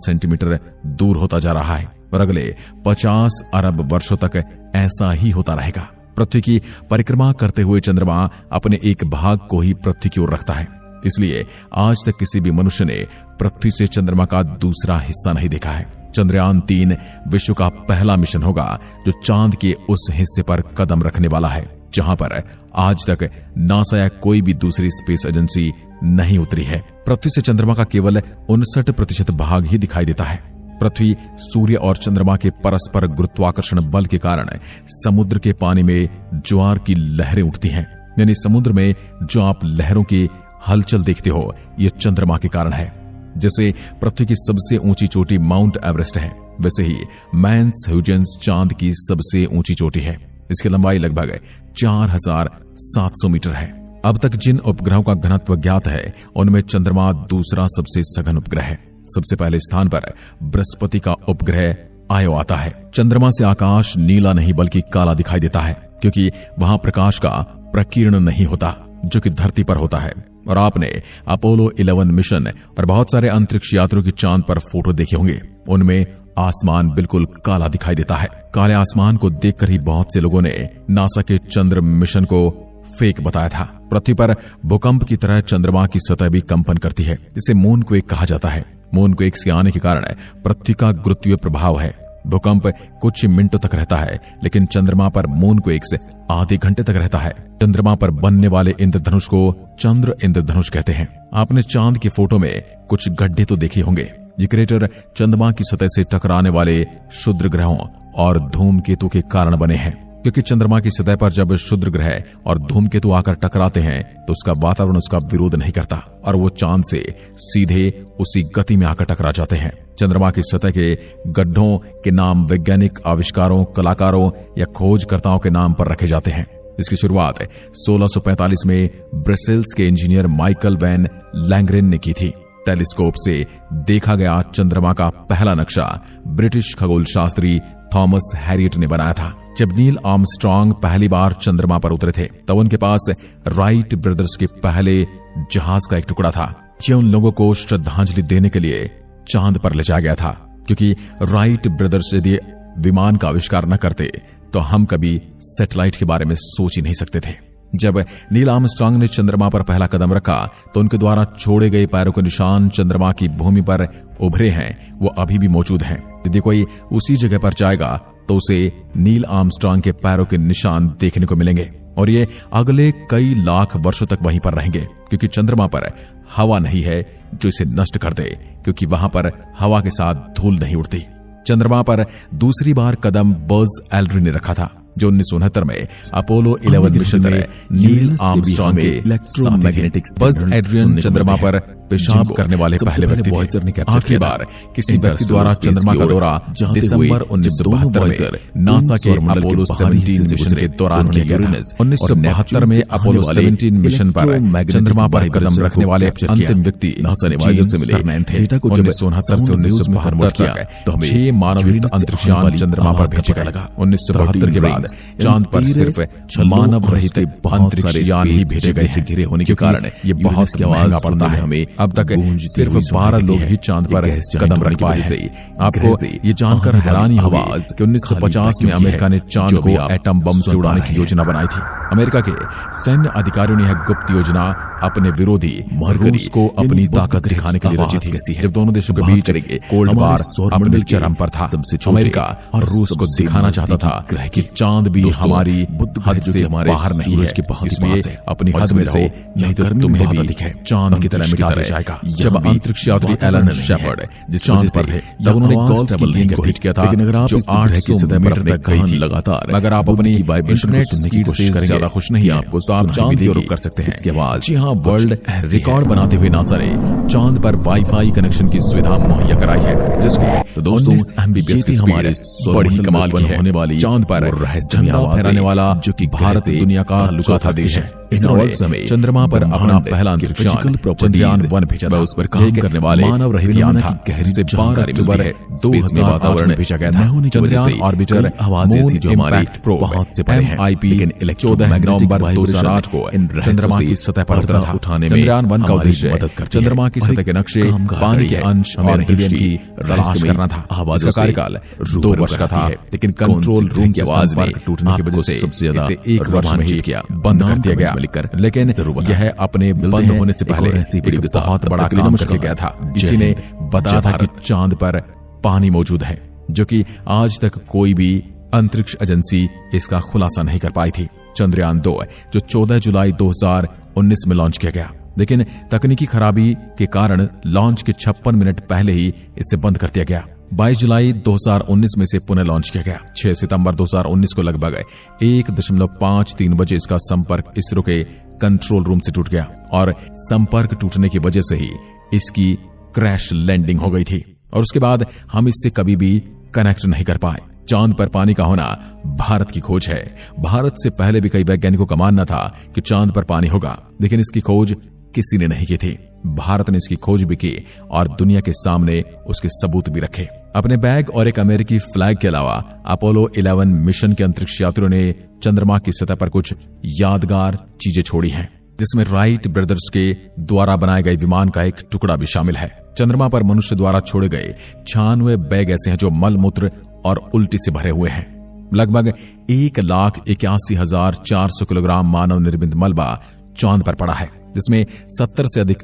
Centimetre दूर होता जा रहा है और अगले 50 अरब वर्षों तक ऐसा ही होता रहेगा। पृथ्वी की परिक्रमा करते हुए चंद्रमा अपने एक भाग को ही पृथ्वी की ओर रखता है, इसलिए आज तक किसी भी मनुष्य ने पृथ्वी से चंद्रमा का दूसरा हिस्सा नहीं देखा है। चंद्रयान 3 विश्व का पहला मिशन होगा जो चांद के उस हिस्से पर कदम रखने वाला है जहां पर आज तक नासा या कोई भी दूसरी स्पेस एजेंसी नहीं उतरी है। पृथ्वी से चंद्रमा का केवल 59% भाग ही दिखाई देता है। पृथ्वी, सूर्य और चंद्रमा के परस्पर गुरुत्वाकर्षण बल के कारण समुद्र के पानी में ज्वार की लहरें उठती हैं। यानी समुद्र में जो आप लहरों की हलचल देखते हो, यह चंद्रमा के कारण है। जैसे पृथ्वी की सबसे ऊंची चोटी माउंट एवरेस्ट है, वैसे ही मैंस ह्यूजेंस चांद की सबसे ऊंची चोटी है। इसकी लंबाई लगभग 4700 मीटर है। अब तक जिन उपग्रहों का घनत्व ज्ञात है उनमें चंद्रमा दूसरा सबसे सघन उपग्रह है। सबसे पहले स्थान पर बृहस्पति का उपग्रह आयो आता है। चंद्रमा से आकाश नीला नहीं बल्कि काला दिखाई देता है, क्योंकि वहां प्रकाश का प्रकीर्ण नहीं होता जो कि धरती पर होता है। और आपने अपोलो 11 मिशन और बहुत सारे अंतरिक्ष यात्रियों की चांद पर फोटो देखे होंगे, उनमें आसमान बिल्कुल काला दिखाई देता है। काले आसमान को देखकर ही बहुत से लोगों ने नासा के चंद्र मिशन को फेक बताया था। पृथ्वी पर भूकंप की तरह चंद्रमा की सतह भी कंपन करती है, जिसे मून क्वेक कहा जाता है। मून क्वेक के आने के कारण पृथ्वी का गुरुत्वीय प्रभाव है। भूकंप कुछ मिनटों तक रहता है, लेकिन चंद्रमा पर मून क्वेक से आधे घंटे तक रहता है। चंद्रमा पर बनने वाले इंद्रधनुष को चंद्र इंद्रधनुष कहते हैं। आपने चांद की फोटो में कुछ गड्ढे तो देखे होंगे। ये क्रेटर चंद्रमा की सतह से टकराने वाले क्षुद्र ग्रहों और धूमकेतु के कारण बने हैं, क्योंकि चंद्रमा की सतह पर जब क्षुद्र ग्रह और धूमकेतु आकर टकराते हैं तो उसका वातावरण उसका विरोध नहीं करता और वो चांद से सीधे उसी गति में आकर टकरा जाते हैं। चंद्रमा की सतह के गड्ढों के नाम वैज्ञानिक आविष्कारों, कलाकारों या खोजकर्ताओं के नाम पर रखे जाते हैं। इसकी शुरुआत 1645 में ब्रसेल्स के इंजीनियर माइकल वैन लैंग्रेन ने की थी। टेलीस्कोप से देखा गया चंद्रमा का पहला नक्शा ब्रिटिश खगोल शास्त्री थॉमस हैरियट ने बनाया था। जब नील आर्मस्ट्रांग पहली बार चंद्रमा पर उतरे थे तब उनके पास राइट ब्रदर्स के पहले जहाज का एक टुकड़ा था, जो उन लोगों को श्रद्धांजलि देने के लिए चांद पर ले जाया गया था, क्योंकि राइट ब्रदर्स यदि विमान का आविष्कार न करते तो हम कभी सैटेलाइट के बारे में सोच ही नहीं सकते थे। जब नील आर्मस्ट्रांग ने चंद्रमा पर पहला कदम रखा तो उनके द्वारा छोड़े गए पैरों के निशान चंद्रमा की भूमि पर उभरे हैं, वो अभी भी मौजूद हैं। यदि कोई उसी जगह पर जाएगा तो उसे नील आर्मस्ट्रांग के पैरों के निशान देखने को मिलेंगे और ये अगले कई लाख वर्षों तक वहीं पर रहेंगे, क्योंकि चंद्रमा पर हवा नहीं है जो इसे नष्ट कर दे, क्योंकि वहां पर हवा के साथ धूल नहीं उड़ती। चंद्रमा पर दूसरी बार कदम बज़ एल्ड्रिन ने रखा था, जो 1969 में अपोलो 11 मिशन में नील आर्मस्ट्रांग के इलेक्ट्रोमैग्नेटिक बज़ एल्ड्रिन चंद्रमा पर पेशाब करने वाले पहले व्यक्ति थे। आखिरी बार किसी व्यक्ति द्वारा चंद्रमा का दौरा दिसंबर 1972 में नासा के अपोलो 17 मिशन के दौरान किया गया था। 1972 में अपोलो 17 मिशन पर चंद्रमा पर कदम रखने वाले अंतिम व्यक्ति नासा ने से मिले थे। 1969 से 1972 तक 6 मानवयुक्त अंतरिक्षयान चंद्रमा पर भेजे लगा। 1972 के बाद चांद पर सिर्फ मानव रहित अंतरिक्ष यान ही भेजे गए। घिरे होने के कारण ये बहुत महंगा पड़ता है हमें। अब तक सिर्फ 12 लोग ही चांद पर कदम रख पाए हैं। आपको ये जानकर हैरानी होगी कि 1950 में अमेरिका ने चांद को एटम बम से उड़ाने की योजना बनाई थी। अमेरिका के सैन्य अधिकारियों ने यह गुप्त योजना अपने विरोधी रूस को अपनी ताकत दिखाने के लिए रची थी। जब दोनों देशों के बीच कोल्ड वार अपने चरम पर था, अमेरिका और रूस को दिखाना चाहता था कि चांद भी हमारी हद से बाहर नहीं है, इसलिए अपनी हद में रहो, नहीं तो तुम्हें भी चांद की तरह मिटा दिया जाएगा। जब अंतरिक्ष यात्री एलन शेपर्ड जिस चांद पर थे तब उन्होंने गोल्फ की गेंद को हिट किया था, जो 800 मीटर तक गई थी लगातार। अगर आप अपनी इंटरनेट स्पीड से ज्यादा खुश नहीं आपको तो आप चांद की ओर कर सकते हैं। इसके बाद जी हाँ, वर्ल्ड रिकॉर्ड बनाते हुए नासा ने चांद पर वाईफाई कनेक्शन की सुविधा मुहैया कराई है, जिसके दोस्तों, 19 MBPS की स्पीड बड़ी कमाल की है। होने वाली चांद पर झंडा फहराने वाला जो कि भारत दुनिया का चौथा देश है। इन्होंने चंद्रमा पर अपना पहला अंतरिक्ष यान चंद्रयान-1 भेजा था। उस पर काम करने वाले मानव रहित यान था। से 12 अक्टूबर 2008 में भेजा गया था। Chandrayaan orbiter moon impact probe बहुत से परे हैं, लेकिन 14 नवंबर 2008 को चंद्रमा की सतह पर उतरा था। चंद्रयान-1 का उद्देश्य चंद्रमा की सतह के नक्शे, पानी के अंश और हीलियम की तलाश करना था। इसका कार्यकाल 2 वर्ष का था, लेकिन कंट्रोल रूम की आवाज में टूटने की वजह से इसे 1 वर्ष में ही बंद कर दिया गया। लेकिन यह अपने बंद होने से पहले एक बहुत बड़ा काम करके गया था। इसी ने बताया था कि चांद पर पानी मौजूद है, जो कि आज तक कोई भी अंतरिक्ष एजेंसी इसका खुलासा नहीं कर पाई थी। चंद्रयान-2 जो 14 जुलाई 2019 में लॉन्च किया गया, लेकिन तकनीकी खराबी के कारण लॉन्च के 56 मिनट पहले ही इसे बंद कर दिया गया। 22 जुलाई 2019 में से पुनः लॉन्च किया गया। 6 सितंबर 2019 को लगभग 1.53 बजे इसका संपर्क इसरो के कंट्रोल रूम से टूट गया और संपर्क टूटने की वजह से ही इसकी क्रैश लैंडिंग हो गई थी और उसके बाद हम इससे कभी भी कनेक्ट नहीं कर पाए। चांद पर पानी का होना भारत की खोज है। भारत से पहले भी कई वैज्ञानिकों का मानना था कि चांद पर पानी होगा, लेकिन इसकी खोज किसी ने नहीं की थी। भारत ने इसकी खोज भी की और दुनिया के सामने उसके सबूत भी रखे। अपने बैग और एक अमेरिकी फ्लैग के अलावा अपोलो 11 मिशन के अंतरिक्ष यात्रियों ने चंद्रमा की सतह पर कुछ यादगार चीजें छोड़ी हैं, जिसमें राइट ब्रदर्स के द्वारा बनाए गए विमान का एक टुकड़ा भी शामिल है। चंद्रमा पर मनुष्य द्वारा छोड़े गए 96 बैग ऐसे हैं जो मलमूत्र और उल्टी से भरे हुए हैं। लगभग 1,81,400 किलोग्राम मानव निर्मित मलबा चांद पर पड़ा है, जिसमें 70 से अधिक